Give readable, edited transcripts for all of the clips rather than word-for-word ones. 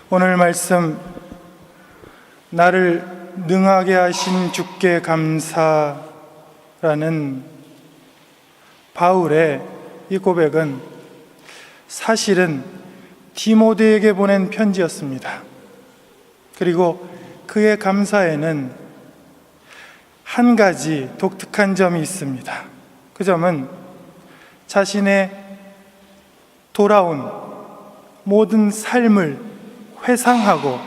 오늘 말씀, 나를 능하게 하신 주께 감사라는 바울의 이 고백은 사실은 디모데에게 보낸 편지였습니다. 그리고 그의 감사에는 한 가지 독특한 점이 있습니다. 그 점은 자신의 돌아온 모든 삶을 회상하고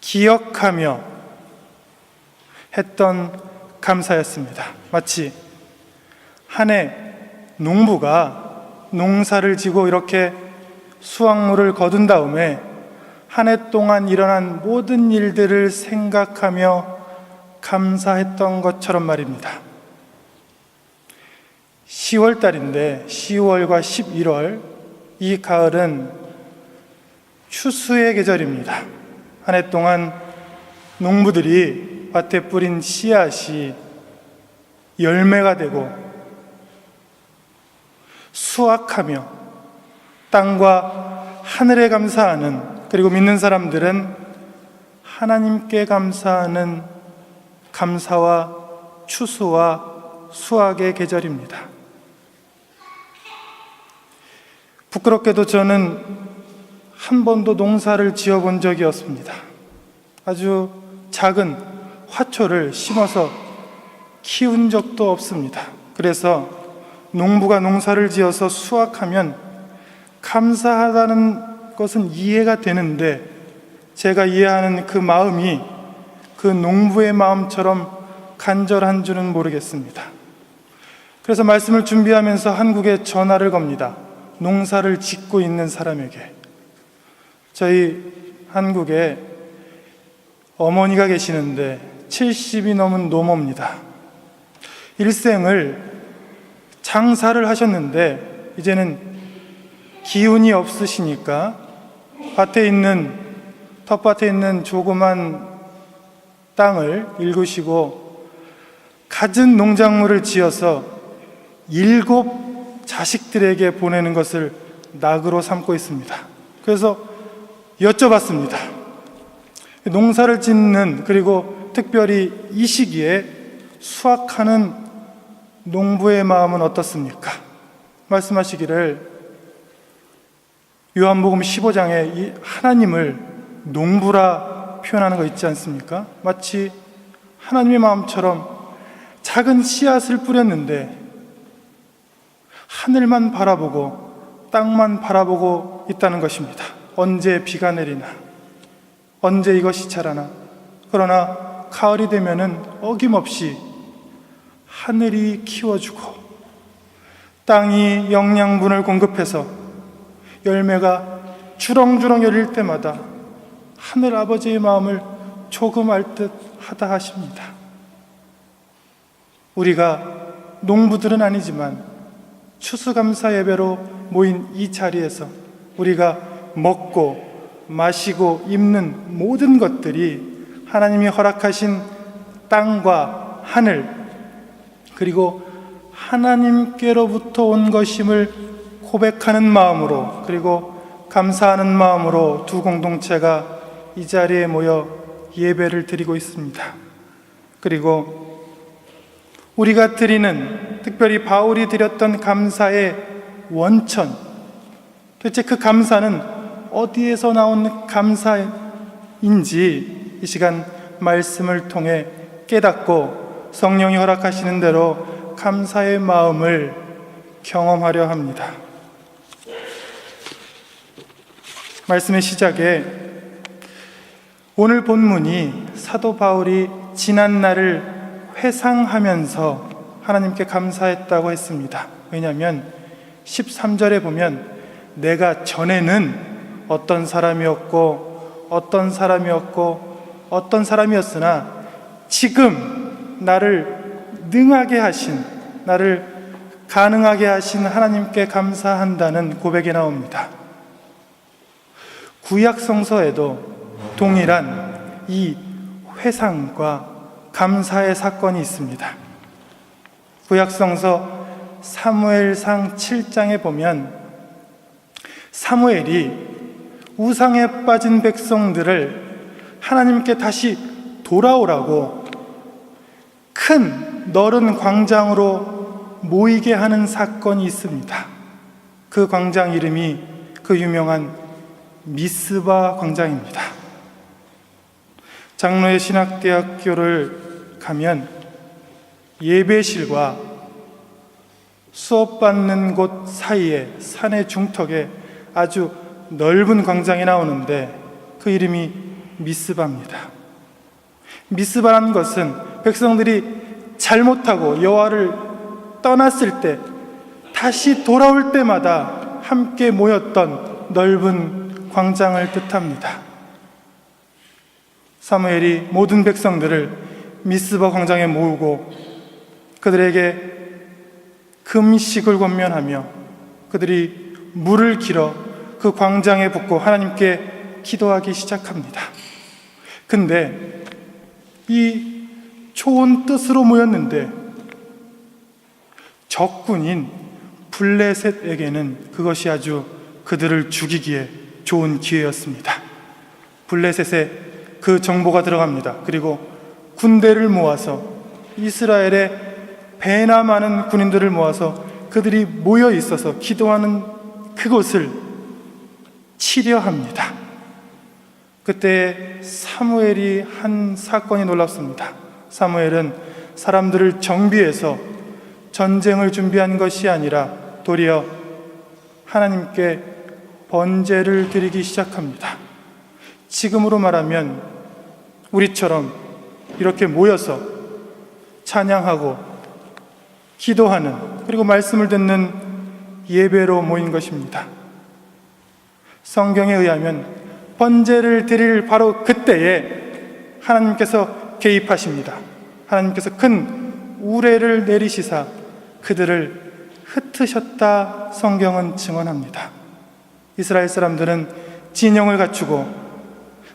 기억하며 했던 감사였습니다. 마치 한 해 농부가 농사를 지고 이렇게 수확물을 거둔 다음에 한 해 동안 일어난 모든 일들을 생각하며 감사했던 것처럼 말입니다. 10월 달인데 10월과 11월, 이 가을은 추수의 계절입니다. 한 해 동안 농부들이 밭에 뿌린 씨앗이 열매가 되고 수확하며 땅과 하늘에 감사하는, 그리고 믿는 사람들은 하나님께 감사하는 감사와 추수와 수확의 계절입니다. 부끄럽게도 저는 한 번도 농사를 지어본 적이 없습니다. 아주 작은 화초를 심어서 키운 적도 없습니다. 그래서 농부가 농사를 지어서 수확하면 감사하다는 것은 이해가 되는데, 제가 이해하는 그 마음이 그 농부의 마음처럼 간절한 줄은 모르겠습니다. 그래서 말씀을 준비하면서 한국에 전화를 겁니다. 농사를 짓고 있는 사람에게. 저희 한국에 어머니가 계시는데 70이 넘은 노모입니다. 일생을 장사를 하셨는데 이제는 기운이 없으시니까 텃밭에 있는 조그만 땅을 일구시고 갖은 농작물을 지어서 7 자식들에게 보내는 것을 낙으로 삼고 있습니다. 그래서 여쭤봤습니다. 농사를 짓는, 그리고 특별히 이 시기에 수확하는 농부의 마음은 어떻습니까? 말씀하시기를, 요한복음 15장에 이 하나님을 농부라 표현하는 거 있지 않습니까? 마치 하나님의 마음처럼 작은 씨앗을 뿌렸는데 하늘만 바라보고 땅만 바라보고 있다는 것입니다. 언제 비가 내리나, 언제 이것이 자라나. 그러나 가을이 되면은 어김없이 하늘이 키워주고 땅이 영양분을 공급해서 열매가 주렁주렁 열릴 때마다 하늘 아버지의 마음을 조금 알 듯 하다 하십니다. 우리가 농부들은 아니지만 추수감사 예배로 모인 이 자리에서 우리가 먹고 마시고 입는 모든 것들이 하나님이 허락하신 땅과 하늘, 그리고 하나님께로부터 온 것임을 고백하는 마음으로, 그리고 감사하는 마음으로 두 공동체가 이 자리에 모여 예배를 드리고 있습니다. 그리고 우리가 드리는, 특별히 바울이 드렸던 감사의 원천, 도대체 그 감사는 어디에서 나온 감사인지 이 시간 말씀을 통해 깨닫고 성령이 허락하시는 대로 감사의 마음을 경험하려 합니다. 말씀의 시작에 오늘 본문이 사도 바울이 지난 날을 회상하면서 하나님께 감사했다고 했습니다. 왜냐하면 13절에 보면 내가 전에는 어떤 사람이었으나 지금 나를 능하게 하신, 나를 가능하게 하신 하나님께 감사한다는 고백이 나옵니다. 구약 성서에도 동일한 이 회상과 감사의 사건이 있습니다. 구약 성서 사무엘상 7장에 보면 사무엘이 우상에 빠진 백성들을 하나님께 다시 돌아오라고 큰 넓은 광장으로 모이게 하는 사건이 있습니다. 그 광장 이름이 그 유명한 미스바 광장입니다. 장로의 신학대학교를 가면 예배실과 수업받는 곳 사이에 산의 중턱에 아주 넓은 광장이 나오는데 그 이름이 미스바입니다. 미스바라는 것은 백성들이 잘못하고 여호와를 떠났을 때 다시 돌아올 때마다 함께 모였던 넓은 광장을 뜻합니다. 사무엘이 모든 백성들을 미스바 광장에 모으고 그들에게 금식을 권면하며 그들이 물을 길어 그 광장에 붓고 하나님께 기도하기 시작합니다. 근데 이 좋은 뜻으로 모였는데 적군인 블레셋에게는 그것이 아주 그들을 죽이기에 좋은 기회였습니다. 블레셋에 그 정보가 들어갑니다. 그리고 군대를 모아서 이스라엘의 배나 많은 군인들을 모아서 그들이 모여 있어서 기도하는 그곳을 치려합니다. 그때 사무엘이 한 사건이 놀랍습니다. 사무엘은 사람들을 정비해서 전쟁을 준비한 것이 아니라 도리어 하나님께 번제를 드리기 시작합니다. 지금으로 말하면 우리처럼 이렇게 모여서 찬양하고 기도하는, 그리고 말씀을 듣는 예배로 모인 것입니다. 성경에 의하면 번제를 드릴 바로 그때에 하나님께서 개입하십니다. 하나님께서 큰 우레를 내리시사 그들을 흩으셨다 성경은 증언합니다. 이스라엘 사람들은 진영을 갖추고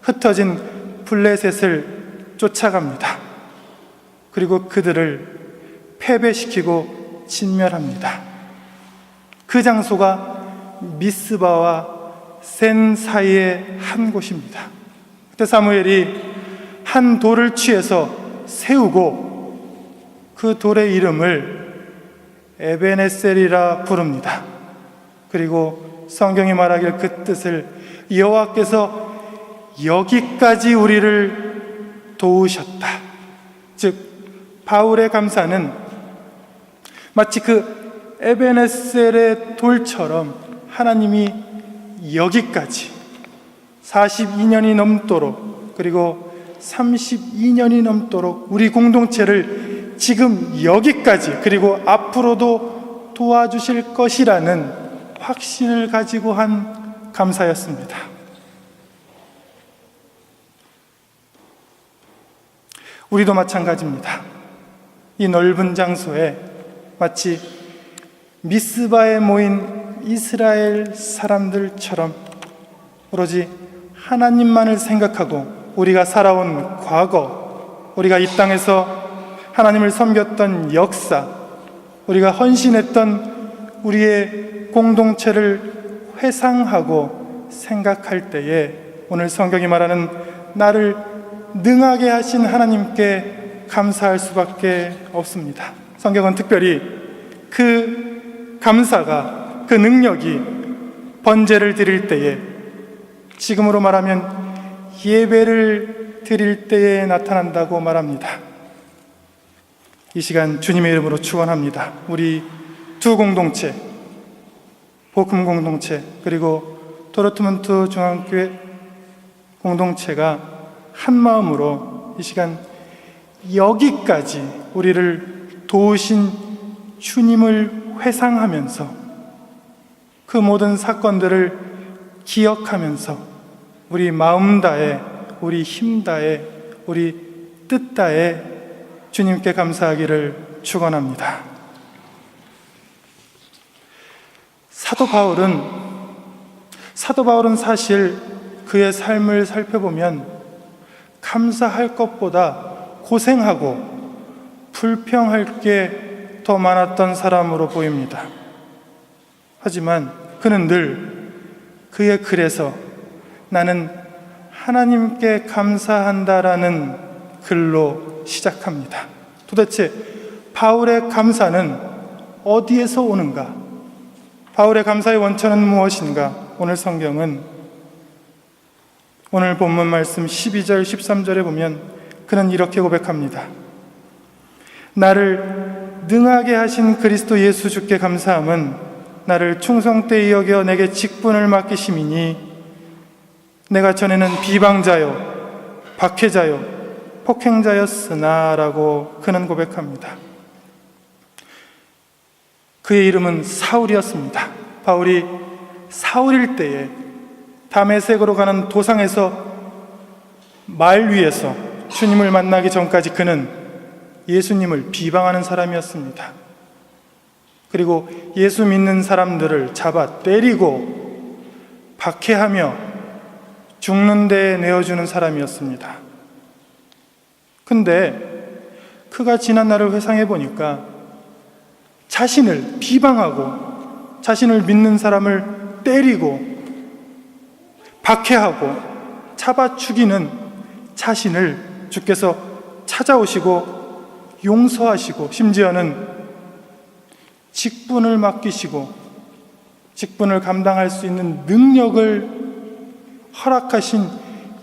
흩어진 블레셋을 쫓아갑니다. 그리고 그들을 패배시키고 진멸합니다. 그 장소가 미스바와 센 사이의 한 곳입니다. 그때 사무엘이 한 돌을 취해서 세우고 그 돌의 이름을 에베네셀이라 부릅니다. 그리고 성경이 말하길 그 뜻을 여호와께서 여기까지 우리를 도우셨다. 즉 바울의 감사는 마치 그 에베네셀의 돌처럼 하나님이 여기까지 42년이 넘도록, 그리고 32년이 넘도록 우리 공동체를 지금 여기까지, 그리고 앞으로도 도와주실 것이라는 확신을 가지고 한 감사였습니다. 우리도 마찬가지입니다. 이 넓은 장소에 마치 미스바에 모인 이스라엘 사람들처럼 오로지 하나님만을 생각하고 우리가 살아온 과거, 우리가 이 땅에서 하나님을 섬겼던 역사, 우리가 헌신했던 우리의 공동체를 회상하고 생각할 때에 오늘 성경이 말하는 나를 능하게 하신 하나님께 감사할 수밖에 없습니다. 성경은 특별히 그 감사가, 그 능력이 번제를 드릴 때에, 지금으로 말하면 예배를 드릴 때에 나타난다고 말합니다. 이 시간 주님의 이름으로 축원합니다. 우리 두 공동체, 복음 공동체 그리고 도르트문트 중앙교회 공동체가 한 마음으로 이 시간 여기까지 우리를 도우신 주님을 회상하면서 그 모든 사건들을 기억하면서 우리 마음 다해, 우리 힘 다해, 우리 뜻 다해 주님께 감사하기를 축원합니다. 사도 바울은 사실 그의 삶을 살펴보면 감사할 것보다 고생하고 불평할 게 더 많았던 사람으로 보입니다. 하지만 그는 늘 그의 글에서 나는 하나님께 감사한다라는 글로 시작합니다. 도대체 바울의 감사는 어디에서 오는가? 바울의 감사의 원천은 무엇인가? 오늘 성경은 오늘 본문 말씀 12절 13절에 보면 그는 이렇게 고백합니다. 나를 능하게 하신 그리스도 예수 주께 감사함은 나를 충성되이 여겨 내게 직분을 맡기심이니 내가 전에는 비방자요 박해자요 폭행자였으나 라고 그는 고백합니다. 그의 이름은 사울이었습니다. 바울이 사울일 때에 다메섹으로 가는 도상에서 말 위에서 주님을 만나기 전까지 그는 예수님을 비방하는 사람이었습니다. 그리고 예수 믿는 사람들을 잡아 때리고 박해하며 죽는 데에 내어주는 사람이었습니다. 근데 그가 지난 날을 회상해 보니까 자신을 비방하고 자신을 믿는 사람을 때리고 박해하고 잡아 죽이는 자신을 주께서 찾아오시고 용서하시고 심지어는 직분을 맡기시고 직분을 감당할 수 있는 능력을 허락하신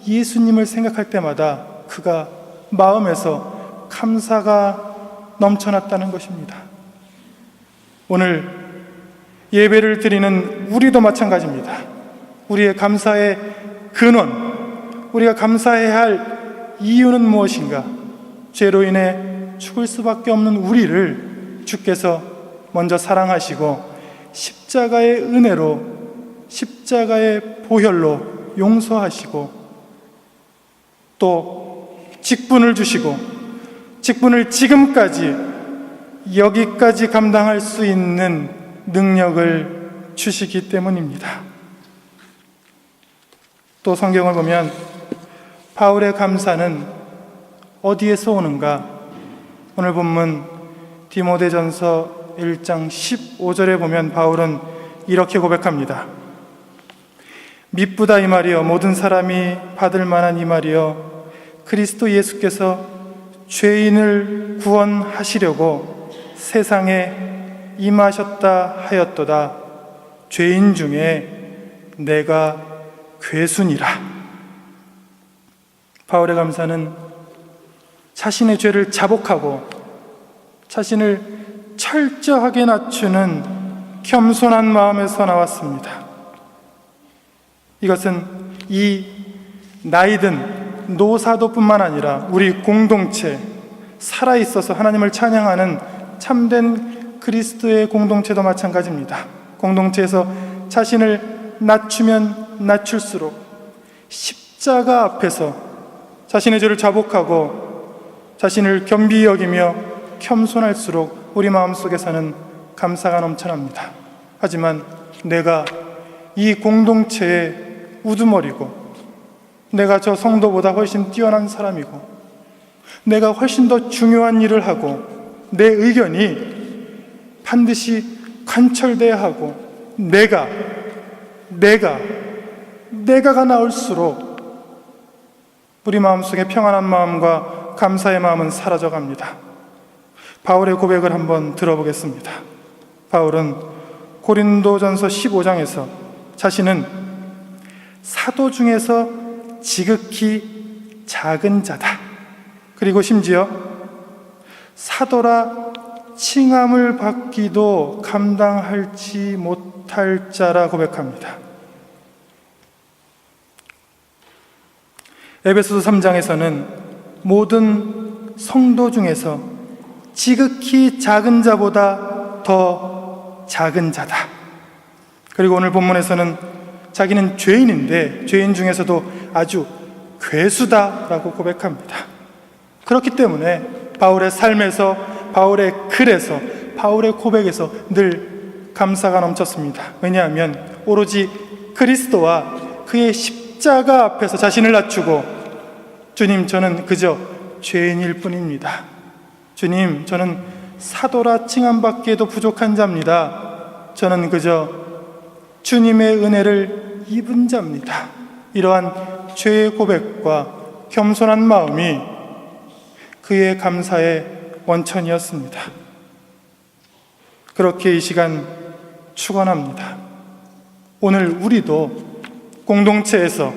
예수님을 생각할 때마다 그가 마음에서 감사가 넘쳐났다는 것입니다. 오늘 예배를 드리는 우리도 마찬가지입니다. 우리의 감사의 근원, 우리가 감사해야 할 이유는 무엇인가? 죄로 인해 죽을 수밖에 없는 우리를 주께서 먼저 사랑하시고 십자가의 은혜로, 십자가의 보혈로 용서하시고 또 직분을 주시고 직분을 지금까지 여기까지 감당할 수 있는 능력을 주시기 때문입니다. 또 성경을 보면 바울의 감사는 어디에서 오는가? 오늘 본문 디모데전서 1장 15절에 보면 바울은 이렇게 고백합니다. 미쁘다 이 말이여 모든 사람이 받을 만한 이 말이여 그리스도 예수께서 죄인을 구원하시려고 세상에 임하셨다 하였도다. 죄인 중에 내가 괴순이라. 바울의 감사는 자신의 죄를 자복하고 자신을 철저하게 낮추는 겸손한 마음에서 나왔습니다. 이것은 이 나이든 노사도뿐만 아니라 우리 공동체, 살아있어서 하나님을 찬양하는 참된 그리스도의 공동체도 마찬가지입니다. 공동체에서 자신을 낮추면 낮출수록 십자가 앞에서 자신의 죄를 자복하고 자신을 겸비히 여기며 겸손할수록 우리 마음속에서는 감사가 넘쳐납니다. 하지만 내가 이 공동체의 우두머리고 내가 저 성도보다 훨씬 뛰어난 사람이고 내가 훨씬 더 중요한 일을 하고 내 의견이 반드시 관철돼야 하고 내가가 나올수록 우리 마음속에 평안한 마음과 감사의 마음은 사라져갑니다. 바울의 고백을 한번 들어보겠습니다. 바울은 고린도전서 15장에서 자신은 사도 중에서 지극히 작은 자다. 그리고 심지어 사도라 칭함을 받기도 감당할지 못할 자라 고백합니다. 에베소서 3장에서는 모든 성도 중에서 지극히 작은 자보다 더 작은 자다. 그리고 오늘 본문에서는 자기는 죄인인데 죄인 중에서도 아주 괴수다라고 고백합니다. 그렇기 때문에 바울의 삶에서, 바울의 글에서, 바울의 고백에서 늘 감사가 넘쳤습니다. 왜냐하면 오로지 그리스도와 그의 십자가 앞에서 자신을 낮추고 주님, 저는 그저 죄인일 뿐입니다. 주님, 저는 사도라 칭함받기에도 부족한 자입니다. 저는 그저 주님의 은혜를 입은 자입니다. 이러한 죄의 고백과 겸손한 마음이 그의 감사의 원천이었습니다. 그렇게 이 시간 축원합니다. 오늘 우리도 공동체에서,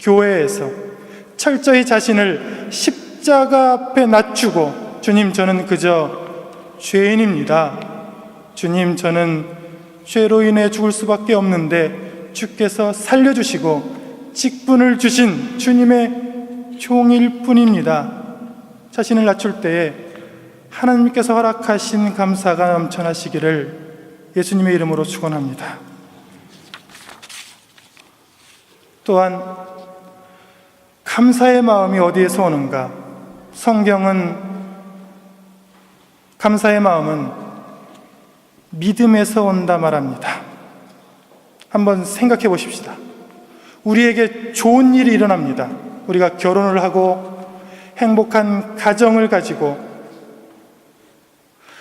교회에서 철저히 자신을 십자가 앞에 낮추고, 주님, 저는 그저 죄인입니다. 주님, 저는 죄로 인해 죽을 수밖에 없는데 주께서 살려주시고 직분을 주신 주님의 종일 뿐입니다. 자신을 낮출 때에 하나님께서 허락하신 감사가 넘쳐나시기를 예수님의 이름으로 축원합니다. 또한 감사의 마음이 어디에서 오는가? 성경은 감사의 마음은 믿음에서 온다 말합니다. 한번 생각해 보십시다. 우리에게 좋은 일이 일어납니다. 우리가 결혼을 하고 행복한 가정을 가지고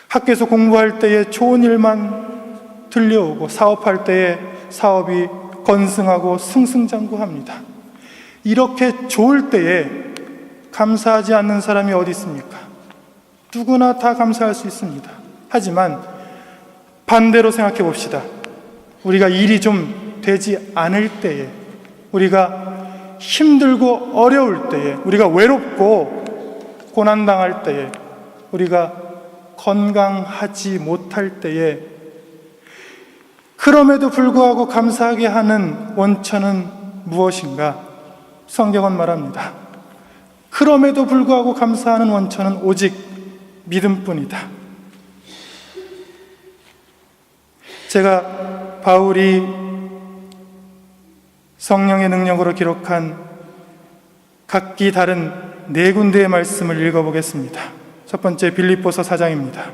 학교에서 공부할 때에 좋은 일만 들려오고 사업할 때에 사업이 건승하고 승승장구합니다. 이렇게 좋을 때에 감사하지 않는 사람이 어디 있습니까? 누구나 다 감사할 수 있습니다. 하지만 반대로 생각해 봅시다. 우리가 일이 좀 되지 않을 때에, 우리가 힘들고 어려울 때에, 우리가 외롭고 고난당할 때에, 우리가 건강하지 못할 때에, 그럼에도 불구하고 감사하게 하는 원천은 무엇인가? 성경은 말합니다. 그럼에도 불구하고 감사하는 원천은 오직 믿음뿐이다. 제가 바울이 성령의 능력으로 기록한 각기 다른 4군데의 말씀을 읽어보겠습니다. 첫 번째, 빌립보서 4장입니다.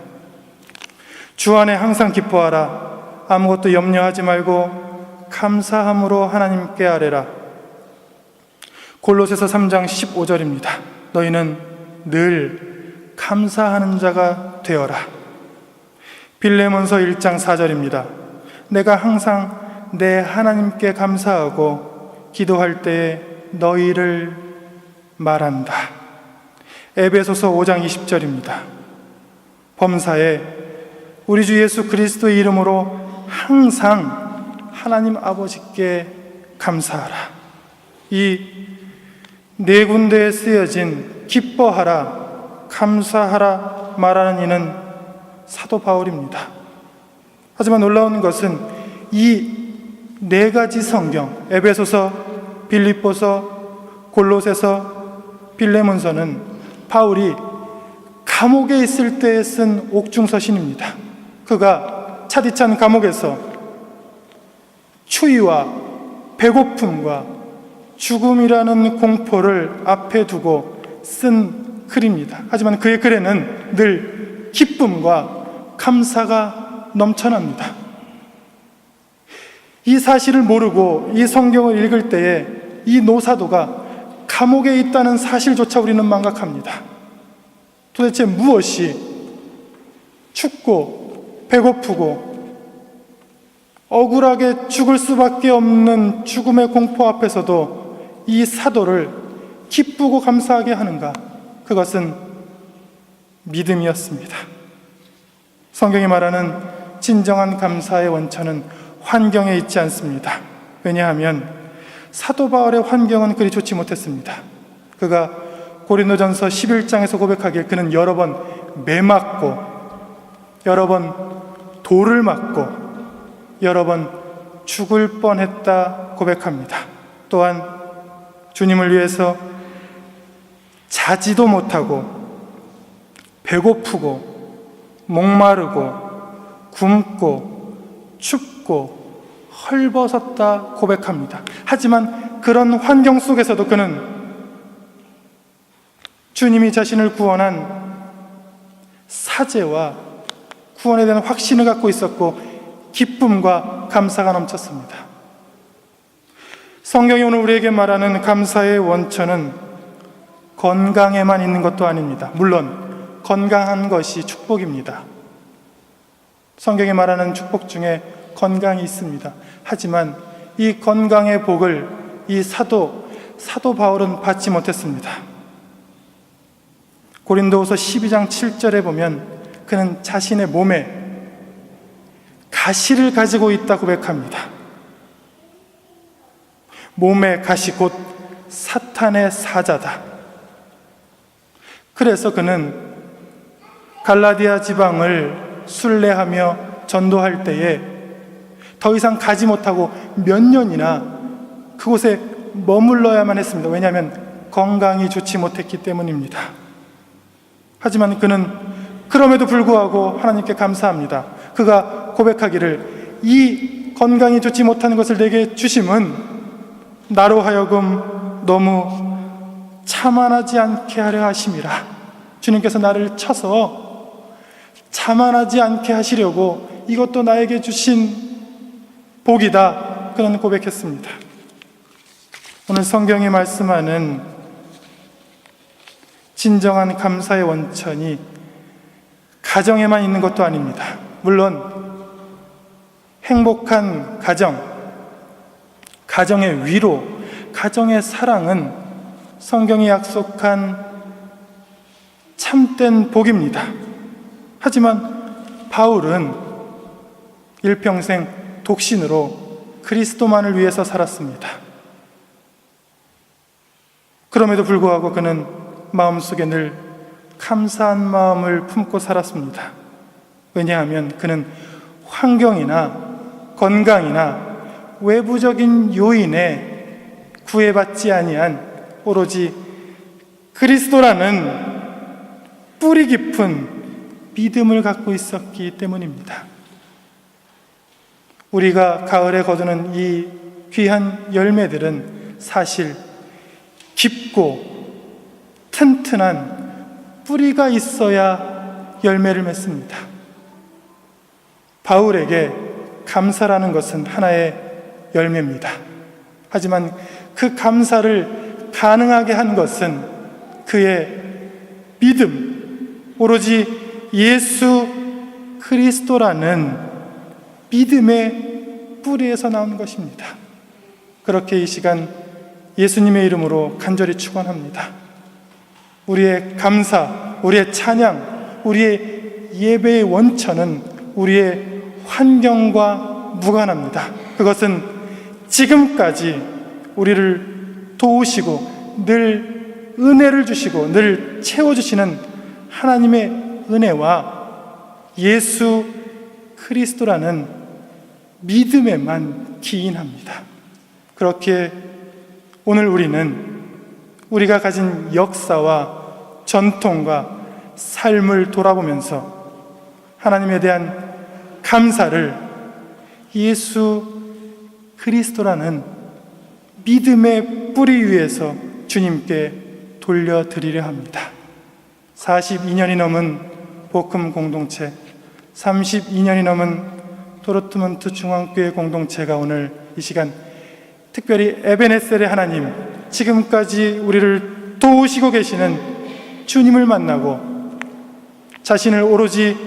주 안에 항상 기뻐하라. 아무것도 염려하지 말고 감사함으로 하나님께 아뢰라. 골로새서 3장 15절입니다. 너희는 늘 감사하는 자가 되어라. 빌레몬서 1장 4절입니다. 내가 항상 내 하나님께 감사하고 기도할 때에 너희를 말한다. 에베소서 5장 20절입니다. 범사에 우리 주 예수 그리스도의 이름으로 항상 하나님 아버지께 감사하라. 이 4군데에 쓰여진 기뻐하라, 감사하라 말하는 이는 사도 바울입니다. 하지만 놀라운 것은 이 4가지 성경, 에베소서, 빌립보서, 골로새서, 빌레몬서는 바울이 감옥에 있을 때에 쓴 옥중서신입니다. 그가 차디찬 감옥에서 추위와 배고픔과 죽음이라는 공포를 앞에 두고 쓴 글입니다. 하지만 그의 글에는 늘 기쁨과 감사가 넘쳐납니다. 이 사실을 모르고 이 성경을 읽을 때에 이 노사도가 감옥에 있다는 사실조차 우리는 망각합니다. 도대체 무엇이 춥고 배고프고 억울하게 죽을 수밖에 없는 죽음의 공포 앞에서도 이 사도를 기쁘고 감사하게 하는가? 그것은 믿음이었습니다. 성경이 말하는 진정한 감사의 원천은 환경에 있지 않습니다. 왜냐하면 사도 바울의 환경은 그리 좋지 못했습니다. 그가 고린도전서 11장에서 고백하길 그는 여러 번 매맞고 여러 번 돌을 맞고 여러 번 죽을 뻔했다 고백합니다. 또한 주님을 위해서 자지도 못하고 배고프고 목마르고 굶고 춥고 헐벗었다 고백합니다. 하지만 그런 환경 속에서도 그는 주님이 자신을 구원한 사죄와 구원에 대한 확신을 갖고 있었고 기쁨과 감사가 넘쳤습니다. 성경이 오늘 우리에게 말하는 감사의 원천은 건강에만 있는 것도 아닙니다. 물론 건강한 것이 축복입니다. 성경이 말하는 축복 중에 건강이 있습니다. 하지만 이 건강의 복을 이 사도 바울은 받지 못했습니다. 고린도후서 12장 7절에 보면 그는 자신의 몸에 가시를 가지고 있다 고백합니다. 몸의 가시 곧 사탄의 사자다. 그래서 그는 갈라디아 지방을 순례하며 전도할 때에 더 이상 가지 못하고 몇 년이나 그곳에 머물러야만 했습니다. 왜냐하면 건강이 좋지 못했기 때문입니다. 하지만 그는 그럼에도 불구하고 하나님께 감사합니다. 그가 고백하기를 이 건강이 좋지 못한 것을 내게 주심은 나로 하여금 너무 자만하지 않게 하려 하심이라. 주님께서 나를 쳐서 자만하지 않게 하시려고 이것도 나에게 주신 복이다. 그런 고백했습니다. 오늘 성경이 말씀하는 진정한 감사의 원천이 가정에만 있는 것도 아닙니다. 물론 행복한 가정, 가정의 위로, 가정의 사랑은 성경이 약속한 참된 복입니다. 하지만 바울은 일평생 독신으로 그리스도만을 위해서 살았습니다. 그럼에도 불구하고 그는 마음속에 늘 감사한 마음을 품고 살았습니다. 왜냐하면 그는 환경이나 건강이나 외부적인 요인에 구애받지 아니한 오로지 그리스도라는 뿌리 깊은 믿음을 갖고 있었기 때문입니다. 우리가 가을에 거두는 이 귀한 열매들은 사실 깊고 튼튼한 뿌리가 있어야 열매를 맺습니다. 바울에게 감사라는 것은 하나의 열매입니다. 하지만 그 감사를 가능하게 한 것은 그의 믿음, 오로지 예수 그리스도라는 믿음의 뿌리에서 나온 것입니다. 그렇게 이 시간 예수님의 이름으로 간절히 축원합니다. 우리의 감사, 우리의 찬양, 우리의 예배의 원천은 우리의 환경과 무관합니다. 그것은 지금까지 우리를 도우시고 늘 은혜를 주시고 늘 채워주시는 하나님의 은혜와 예수 그리스도라는 믿음에만 기인합니다. 그렇게 오늘 우리는 우리가 가진 역사와 전통과 삶을 돌아보면서 하나님에 대한 감사를 예수 그리스도라는 믿음의 뿌리 위에서 주님께 돌려드리려 합니다. 42년이 넘은 복음 공동체, 32년이 넘은 도르트문트 중앙교회 공동체가 오늘 이 시간 특별히 에베네셀의 하나님, 지금까지 우리를 도우시고 계시는 주님을 만나고 자신을 오로지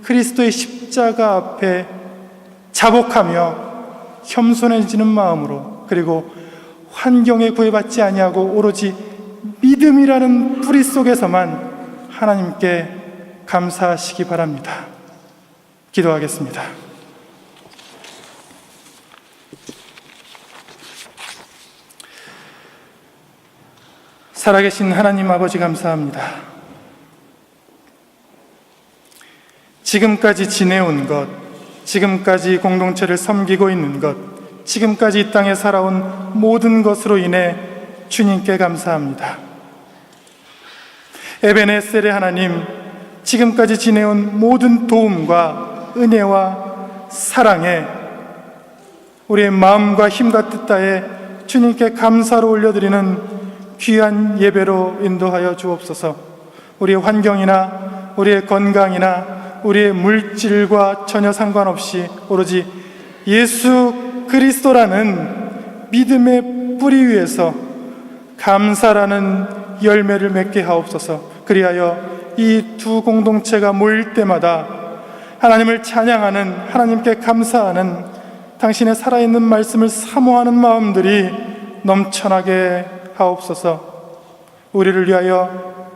그리스도의 십자가 앞에 자복하며 겸손해지는 마음으로, 그리고 환경에 구애받지 아니하고 오로지 믿음이라는 뿌리 속에서만 하나님께 감사하시기 바랍니다. 기도하겠습니다. 살아계신 하나님 아버지 감사합니다. 지금까지 지내온 것, 지금까지 공동체를 섬기고 있는 것, 지금까지 이 땅에 살아온 모든 것으로 인해 주님께 감사합니다. 에베네셀의 하나님, 지금까지 지내온 모든 도움과 은혜와 사랑에 우리의 마음과 힘과 뜻 다해 주님께 감사로 올려드리는 귀한 예배로 인도하여 주옵소서. 우리의 환경이나 우리의 건강이나 우리의 물질과 전혀 상관없이 오로지 예수 그리스도라는 믿음의 뿌리 위에서 감사라는 열매를 맺게 하옵소서. 그리하여 이 두 공동체가 모일 때마다 하나님을 찬양하는, 하나님께 감사하는, 당신의 살아있는 말씀을 사모하는 마음들이 넘쳐나게 하옵소서. 우리를 위하여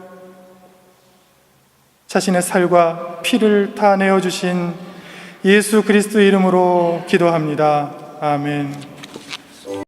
자신의 살과 피를 다 내어주신 예수 그리스도 이름으로 기도합니다. 아멘.